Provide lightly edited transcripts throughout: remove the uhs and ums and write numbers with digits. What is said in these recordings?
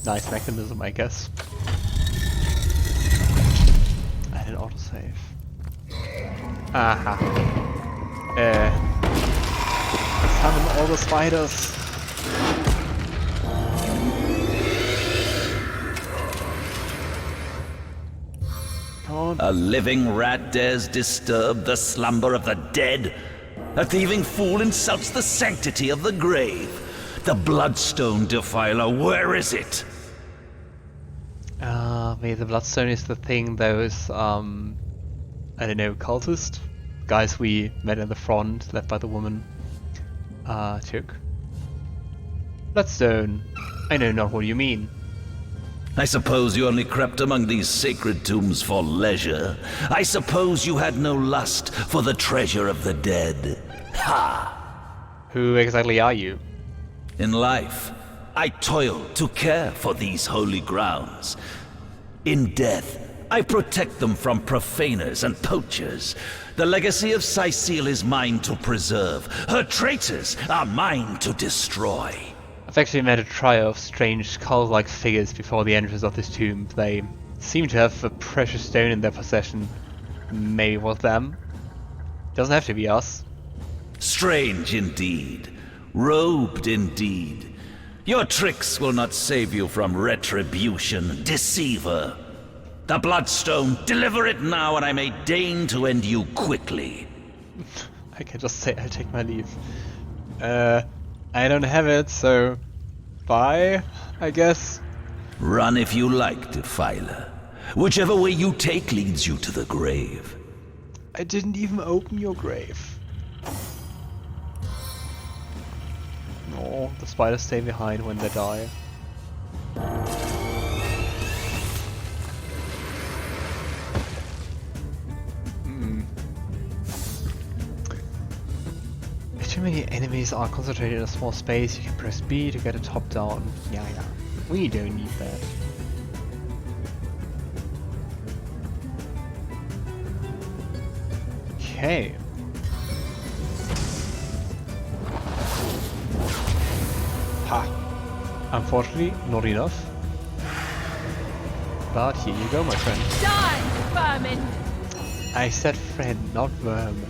Nice mechanism, I guess. And an autosave. Aha. Summon all the spiders. Come on. A living rat dares disturb the slumber of the dead. A thieving fool insults the sanctity of the grave. The Bloodstone Defiler, where is it? Maybe the Bloodstone is the thing those, I don't know, cultist guys we met in the front, led by the woman, took. Bloodstone. I know not what you mean. I suppose you only crept among these sacred tombs for leisure. I suppose you had no lust for the treasure of the dead. Ha! Who exactly are you? In life, I toil to care for these holy grounds. In death, I protect them from profaners and poachers. The legacy of Cyseal is mine to preserve. Her traitors are mine to destroy. I've actually met a trio of strange skull-like figures before the entrance of this tomb. They seem to have a precious stone in their possession. Maybe it was them? Doesn't have to be us. Strange indeed. Robed indeed. Your tricks will not save you from retribution, deceiver. The Bloodstone, deliver it now and I may deign to end you quickly. I can just say I'll take my leave. I don't have it, so bye, I guess. Run if you like, Defiler. Whichever way you take leads you to the grave. I didn't even open your grave. No, the spiders stay behind when they die. If too many enemies are concentrated in a small space, you can press B to get a top down. Yeah. We don't need that. Okay. Ha! Unfortunately, not enough. But here you go, my friend. Die, vermin! I said friend, not vermin.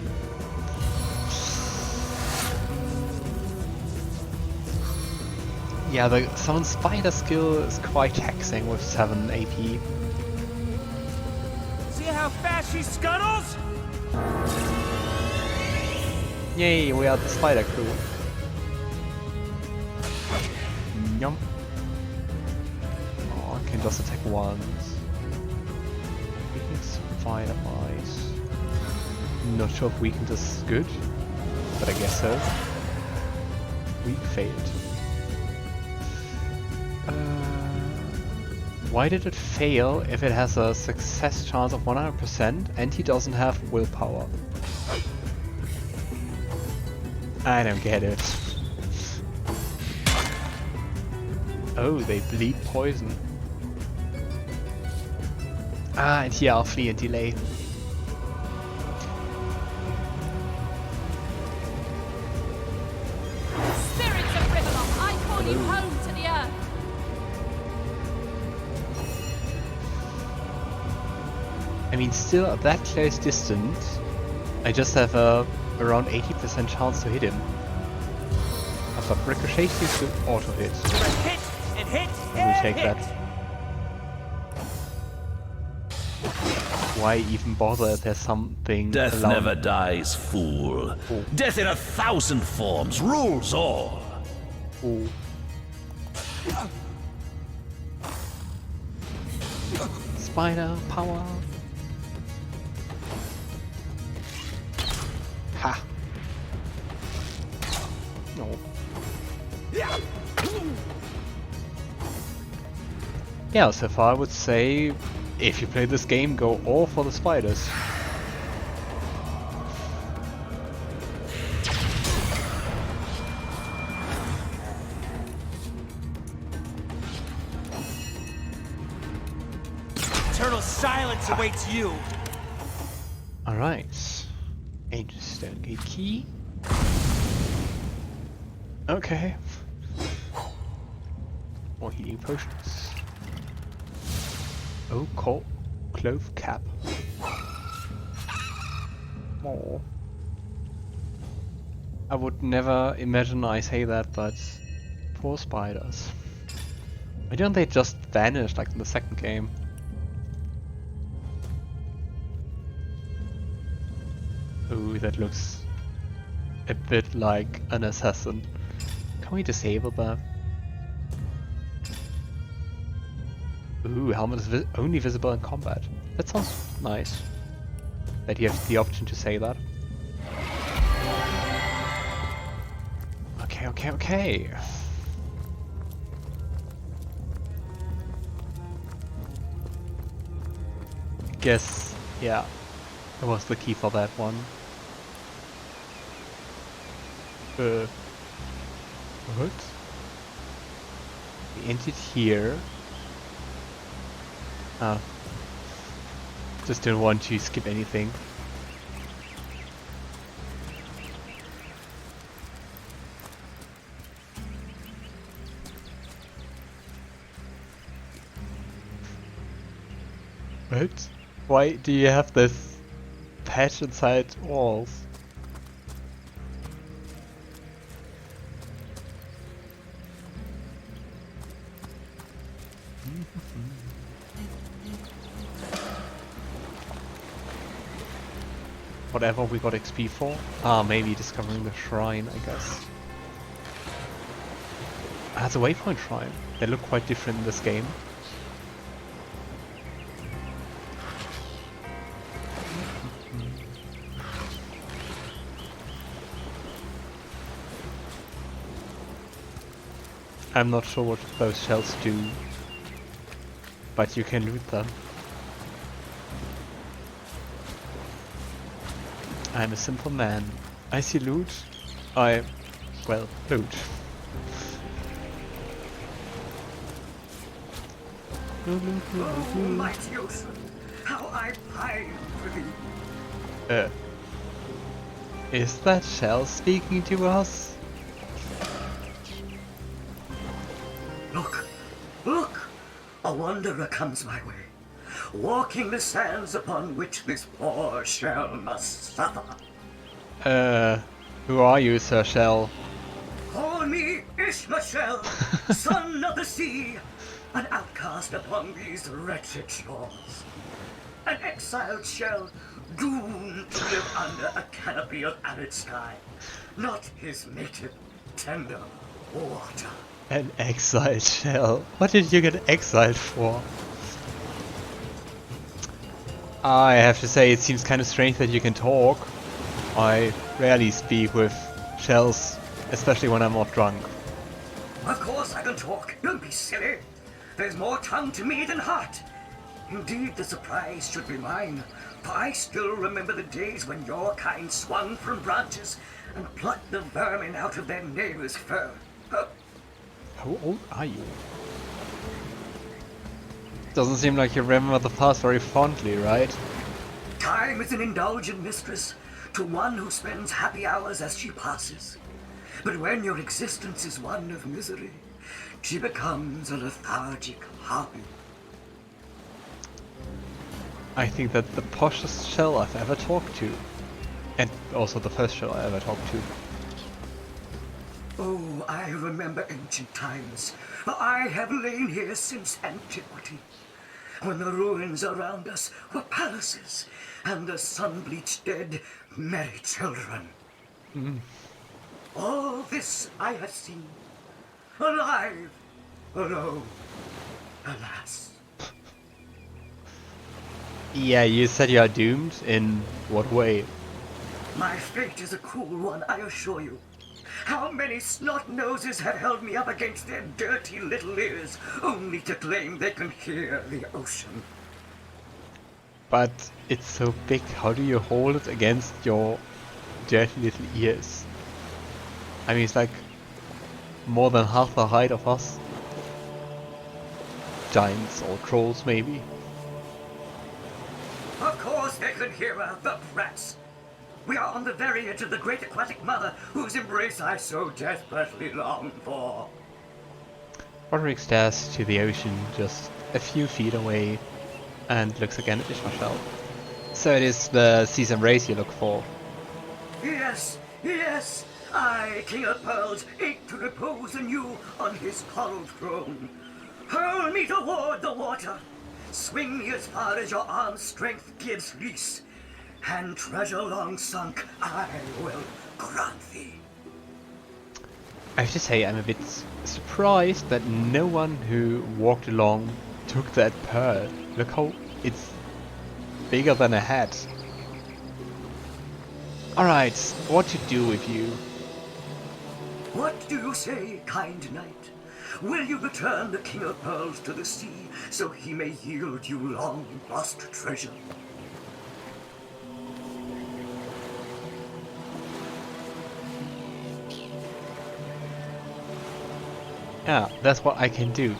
Yeah, the summon spider skill is quite taxing with 7 AP. See how fast she scuttles? Yay, we are the spider crew. Yum. Oh, I can just attack once. Weakened spider mice. Not sure if weakened is good, but I guess so. Weak failed. Why did it fail if it has a success chance of 100% and he doesn't have willpower? I don't get it. Oh, they bleed poison. Ah, and here I'll flee and delay. Spirits of Rivellon, I call you home to the earth. I mean, still at that close distance, I just have a around 80% chance to hit him. I've got ricochet to auto hit. Hit and hit I will take that. Why even bother if there's something Death allowed? never dies, fool. Oh. Death in 1,000 forms rules all. Oh. Spider power. Ha. No. Yeah, so far I would say, if you play this game, go all for the spiders. Eternal silence awaits you. Alright. Ancient Stone Gate key. Okay. More healing potions. Oh, clove cap. More. I would never imagine I say that, but poor spiders. Why don't they just vanish like in the second game? Ooh, that looks a bit like an assassin. Can we disable that? Ooh, helmet is only visible in combat. That sounds nice. That you have the option to say that. Okay. Guess, yeah, that was the key for that one. What? We entered here. Ah. Just don't want to skip anything. What? Why do you have this patch inside walls? Whatever we got XP for? Ah, maybe discovering the shrine, I guess. That's a waypoint shrine. They look quite different in this game. I'm not sure what those shells do, but you can loot them. I'm a simple man. I see loot. Well, loot. Oh, mighty ocean, how I pine for thee. Is that shell speaking to us? Look! A wanderer comes my way, walking the sands upon which this poor shell must suffer. Who are you, Sir Shell? Call me Ishmael, son of the sea, an outcast upon these wretched shores. An exiled shell, doomed to live under a canopy of arid sky, not his native, tender water. An exiled shell? What did you get exiled for? I have to say, it seems kind of strange that you can talk. I rarely speak with shells, especially when I'm not drunk. Of course I can talk, don't be silly. There's more tongue to me than heart. Indeed, the surprise should be mine, for I still remember the days when your kind swung from branches and plucked the vermin out of their neighbor's fur. How old are you? Doesn't seem like you remember the past very fondly, right? Time is an indulgent mistress to one who spends happy hours as she passes. But when your existence is one of misery, she becomes a lethargic harpy. I think that the poshest shell I've ever talked to. And also the first shell I ever talked to. Oh, I remember ancient times, for I have lain here since antiquity, when the ruins around us were palaces, and the sun-bleached dead merry children. All this I have seen, alive, alone, alas. Yeah, you said you are doomed? In what way? My fate is a cruel one, I assure you. How many snot-noses have held me up against their dirty little ears, only to claim they can hear the ocean? But it's so big, how do you hold it against your dirty little ears? I mean, it's like more than half the height of us. Giants or trolls, maybe. Of course they can hear her, the brats! We are on the very edge of the great aquatic mother, whose embrace I so desperately long for. Roderick stares to the ocean just a few feet away and looks again at Ishmael. So it is the season race you look for. Yes, yes, I, King of Pearls, ache to repose anew on his coral throne. Hurl me toward the water, swing me as far as your arm's strength gives release, and treasure long sunk I will grant thee. I have to say, I'm a bit surprised that no one who walked along took that pearl. Look how it's bigger than a hat. Alright, what to do with you? What do you say, kind knight? Will you return the King of Pearls to the sea, so he may yield you long lost treasure? Yeah, that's what I can do.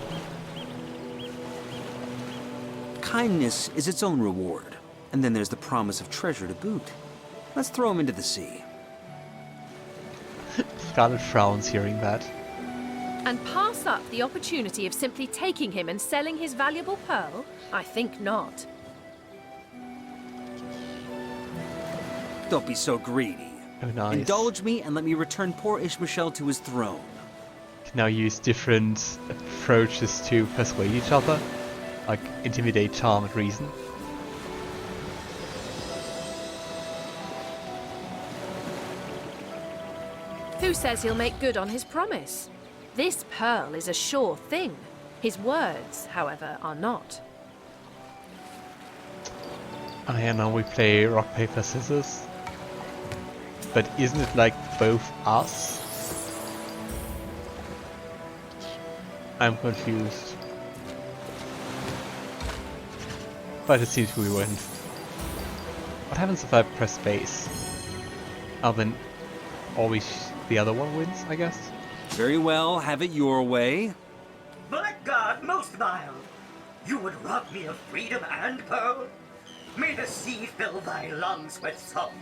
Kindness is its own reward, and then there's the promise of treasure to boot. Let's throw him into the sea. Scarlett frowns hearing that. And pass up the opportunity of simply taking him and selling his valuable pearl? I think not. Don't be so greedy. Oh, nice. Indulge me and let me return poor Ishmael to his throne. Can now use different approaches to persuade each other, like intimidate, charm, and reason. Who says he'll make good on his promise? This pearl is a sure thing. His words, however, are not. Oh yeah, now we play rock, paper, scissors. But isn't it like both us? I'm confused. But it seems we win. What happens if I press space? Oh, then always the other one wins, I guess? Very well, have it your way. Blackguard most vile! You would rob me of freedom and pearl? May the sea fill thy lungs with salt.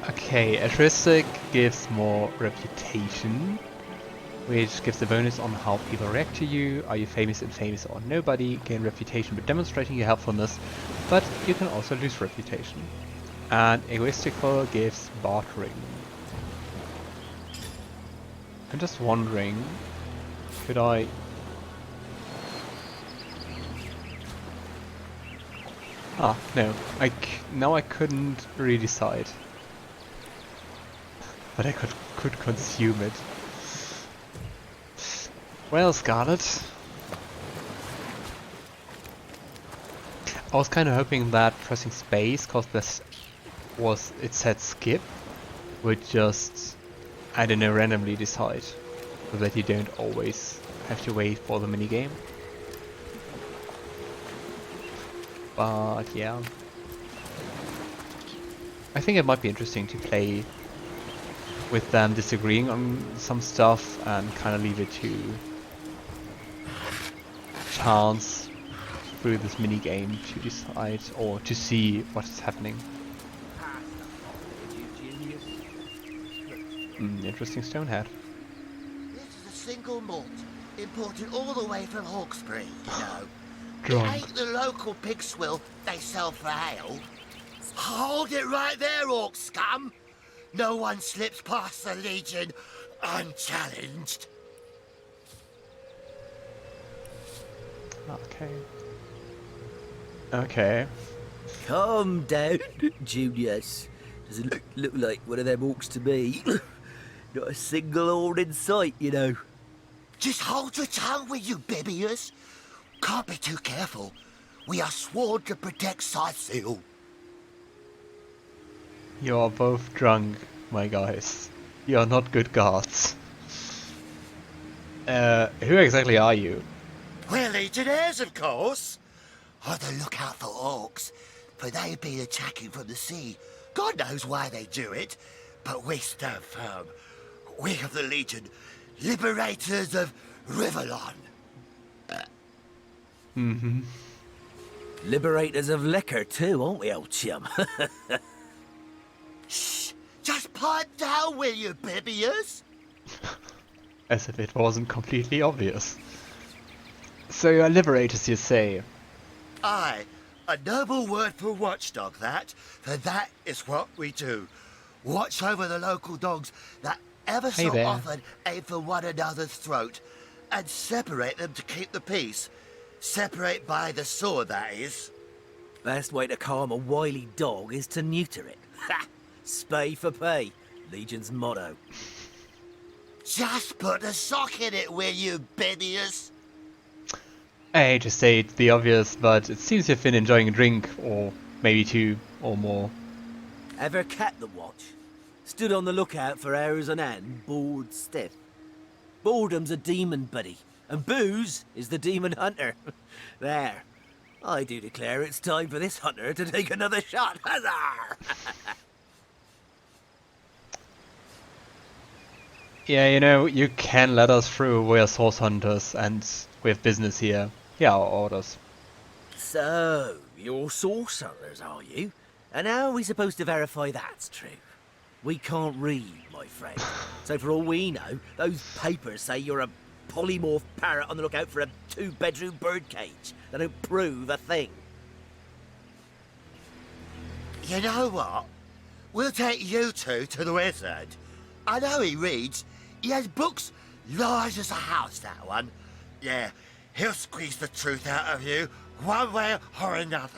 Okay, altruistic gives more reputation, which gives a bonus on how people react to you. Are you famous, infamous, or nobody? Gain reputation by demonstrating your helpfulness, but you can also lose reputation. And egoistical gives bartering. I'm just wondering, could I... Ah, no, now I couldn't really decide. But I could consume it. Well, Scarlett. I was kind of hoping that pressing space, cause it said skip, would just, I don't know, randomly decide, so that you don't always have to wait for the minigame. But yeah, I think it might be interesting to play with them disagreeing on some stuff and kind of leave it to chance through this mini game to decide or to see what is happening. Interesting stone head. This is a single malt, imported all the way from Hawkesbury, you know. Drunk. It ain't the local pig swill they sell for ale. Hold it right there, orc scum! No one slips past the Legion unchallenged. Okay. Okay. Calm down, Junius. Doesn't look like one of them orcs to me. Not a single ord in sight, you know. Just hold your tongue, will you, Bibius? Can't be too careful. We are sworn to protect Cyseal. You are both drunk, my guys. You are not good guards. Who exactly are you? We're legionnaires, of course. On the lookout for orcs, for they've been attacking from the sea. God knows why they do it, but we stand firm. We of the Legion, liberators of Rivellon. Liberators of liquor too, aren't we, old chum? Shh! Just pipe down, will you, Bibius? As if it wasn't completely obvious. So you're liberators, you say? Aye, a noble word for watchdog, that. For that is what we do. Watch over the local dogs that ever Hey so there. often aim for one another's throat, and separate them to keep the peace. Separate by the sword, that is. Best way to calm a wily dog is to neuter it. Ha! Spay for pay. Legion's motto. Just put a sock in it, will you, Bibius? I hate to say the obvious, but it seems you've been enjoying a drink, or maybe two, or more. Ever kept the watch? Stood on the lookout for hours on end, bored stiff. Boredom's a demon, buddy, and booze is the demon hunter. There. I do declare it's time for this hunter to take another shot. Huzzah! Yeah, you know, you can let us through. We're source hunters, and we have business here. Here are our orders. So, you're source hunters, are you? And how are we supposed to verify that's true? We can't read, my friend. So for all we know, those papers say you're a polymorph parrot on the lookout for a 2-bedroom birdcage. They don't prove a thing. You know what? We'll take you two to the wizard. I know he reads. He has books large as a house, that one. Yeah, he'll squeeze the truth out of you, one way or another.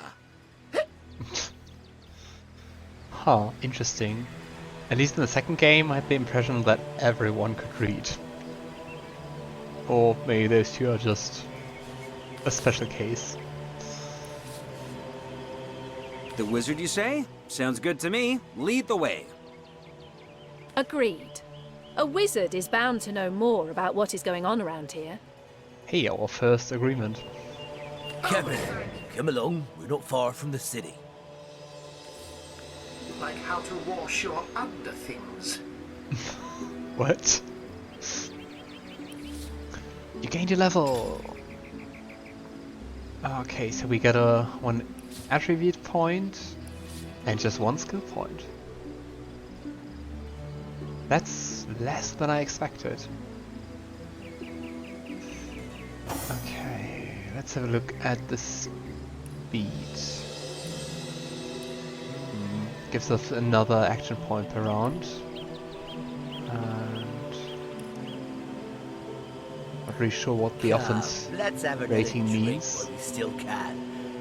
Huh, interesting. At least in the second game, I had the impression that everyone could read. Or maybe those two are just a special case. The wizard, you say? Sounds good to me. Lead the way. Agreed. A wizard is bound to know more about what is going on around here. Hey, our first agreement. Come along, we're not far from the city. Like how to wash your under things. What? You gained a level! Okay, so we got a 1 attribute point and just 1 skill point. That's less than I expected. Okay, let's have a look at the speed. Gives us another action point per round. And not really sure what the offense Let's have a rating drink means. while we still can.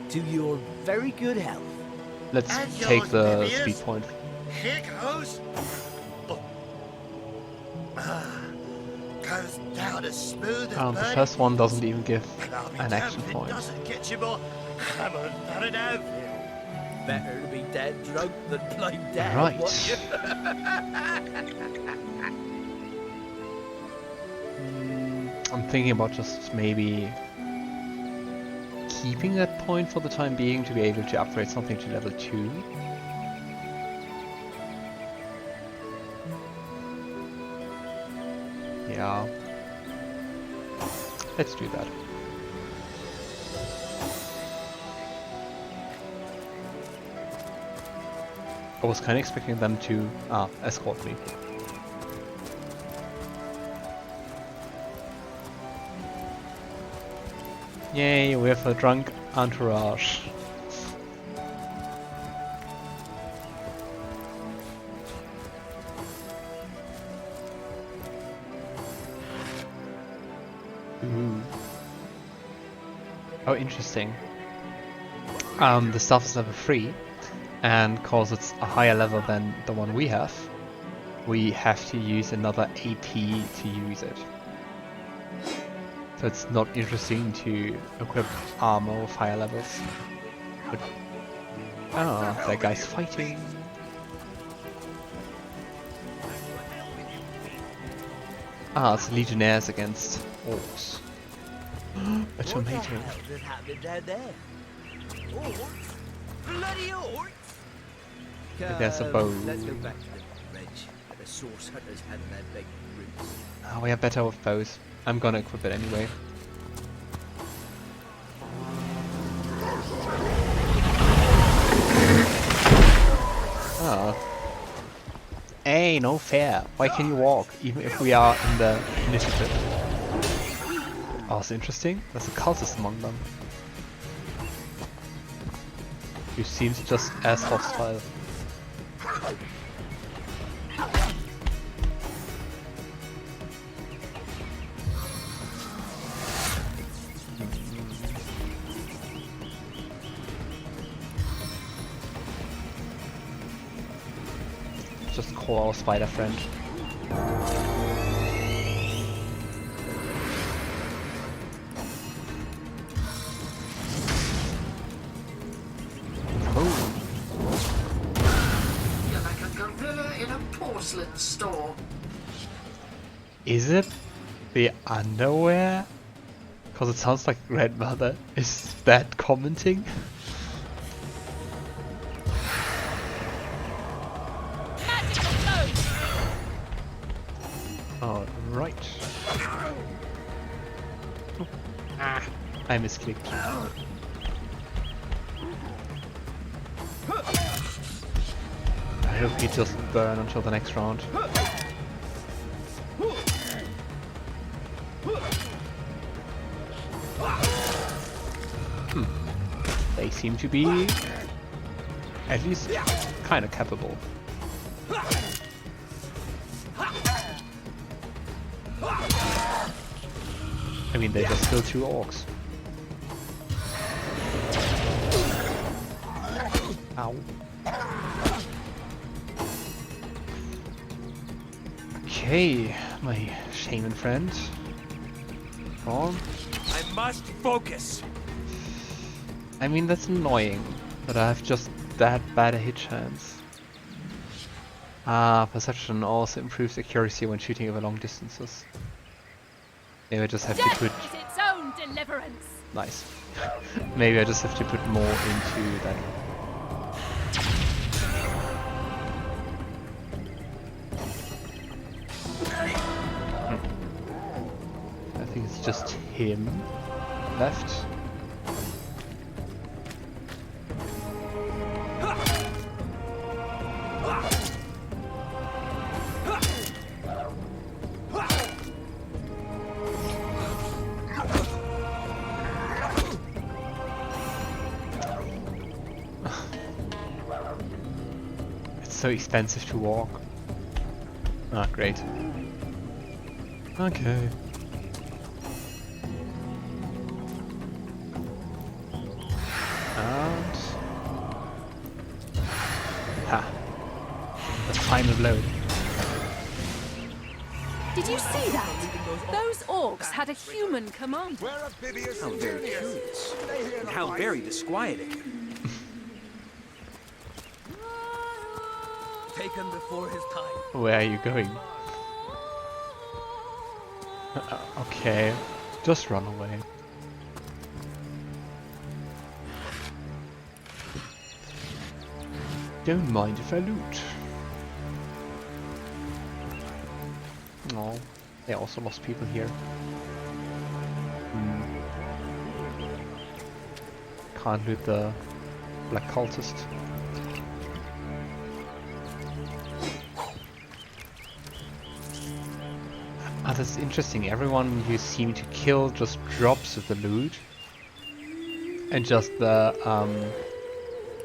To your very good health. Let's And take yours, the Bibius. speed point. Here goes. Oh. Goes down as smooth as The butter. first one doesn't even give And I'll be an damned action if it point. doesn't get you more hammered than an anvil. Better to be dead drunk than blind dead. Right. what you- I'm thinking about just maybe keeping that point for the time being to be able to upgrade something to level 2. Yeah. Let's do that. I was kind of expecting them to escort me. Yay, we have a drunk entourage. Ooh. Oh, interesting. The stuff is level 3, and because it's a higher level than the one we have to use another AP to use it. So it's not interesting to equip armor with higher levels. But that guy's fighting. It's legionnaires against orcs. A tomato. What the hell is happening down there? Orcs? Bloody orcs! There's a bow. Let's go back to the bridge. The source hunters had their big roots. We are better with bows. I'm gonna equip it anyway. Hey, no fair. Why can you walk, even if we are in the initiative? Oh, it's interesting. There's a cultist among them. Who seems just as hostile. Just call our spider friend. You're like a gorilla in a porcelain store. Is it the underwear? Because it sounds like grandmother. Is that commenting? Alright. Oh. Ah, I misclicked. I hope he doesn't burn until the next round. They seem to be at least kind of capable. I mean, they just killed 2 orcs. Ow. Okay, my shaman friend. Come on. I must focus. I mean, that's annoying, but I have just that bad a hit chance. Ah, perception also improves accuracy when shooting over long distances. Maybe I just have to put... Death is its own deliverance. Nice. Maybe I just have to put more into that. I think it's just him left. So expensive to walk. Ah, great. Okay. And... Ha! The final blow. Did you see that? Those orcs had a human commander. How very curious. And how very disquieting. Taken before his time. Where are you going? Okay, just run away. Don't mind if I loot. Oh, they also lost people here. Can't loot the black cultist. Ah, that's interesting. Everyone you seem to kill just drops with the loot. And just the,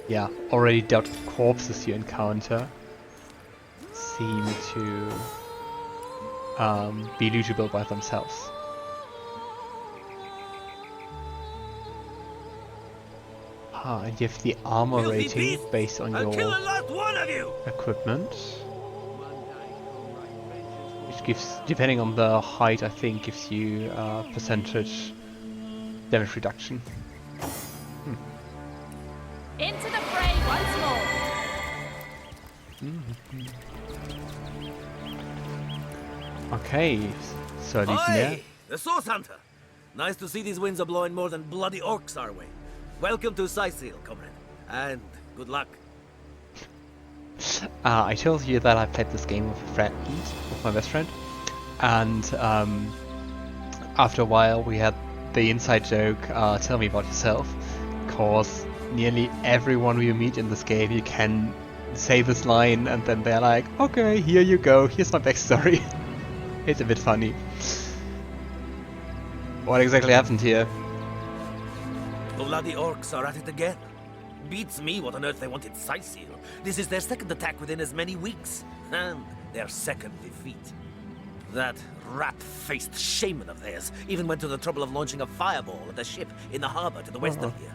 yeah, already dead corpses you encounter seem to be lootable by themselves. Ah, and you have the armor rating based on your equipment. Gives, depending on the height, I think gives you percentage damage reduction. Into the fray once more. Okay, so these Oi! The Source Hunter! Nice to see these winds are blowing more than bloody orcs our way. Welcome to Cyseal, comrade. And good luck. I told you that I played this game with a friend, with my best friend, and after a while we had the inside joke, tell me about yourself, cause nearly everyone we meet in this game you can say this line, and then they're like, okay, here you go, here's my backstory. It's a bit funny. What exactly happened here? Bloody orcs are at it again. Beats me what on earth they wanted Cyseal. This is their second attack within as many weeks. And their second defeat. That rat-faced shaman of theirs even went to the trouble of launching a fireball at a ship in the harbor to the west of here.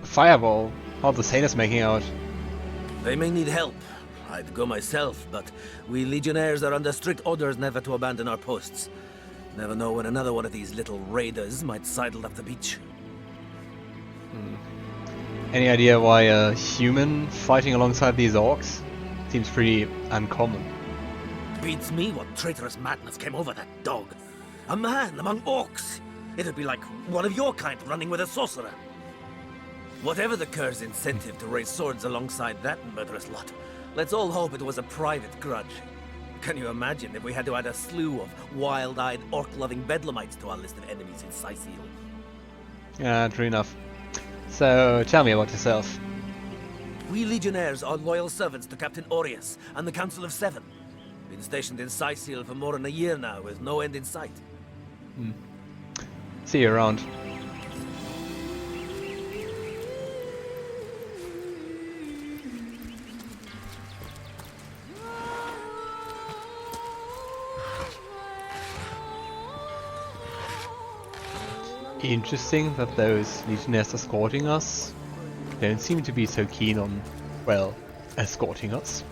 Fireball? How the sailors making out? They may need help. I'd go myself, but we legionnaires are under strict orders never to abandon our posts. Never know when another one of these little raiders might sidle up the beach. Any idea why a human fighting alongside these orcs? Seems pretty uncommon. Beats me what traitorous madness came over that dog. A man among orcs. It'd be like one of your kind running with a sorcerer. Whatever the cur's incentive to raise swords alongside that murderous lot, let's all hope it was a private grudge. Can you imagine if we had to add a slew of wild-eyed, orc-loving bedlamites to our list of enemies in Cyseal? Yeah, true enough. So, tell me about yourself. We legionnaires are loyal servants to Captain Aureus and the Council of Seven. Been stationed in Cyseal for more than a year now, with no end in sight. See you around. Interesting that those legionnaires escorting us don't seem to be so keen on, well, escorting us.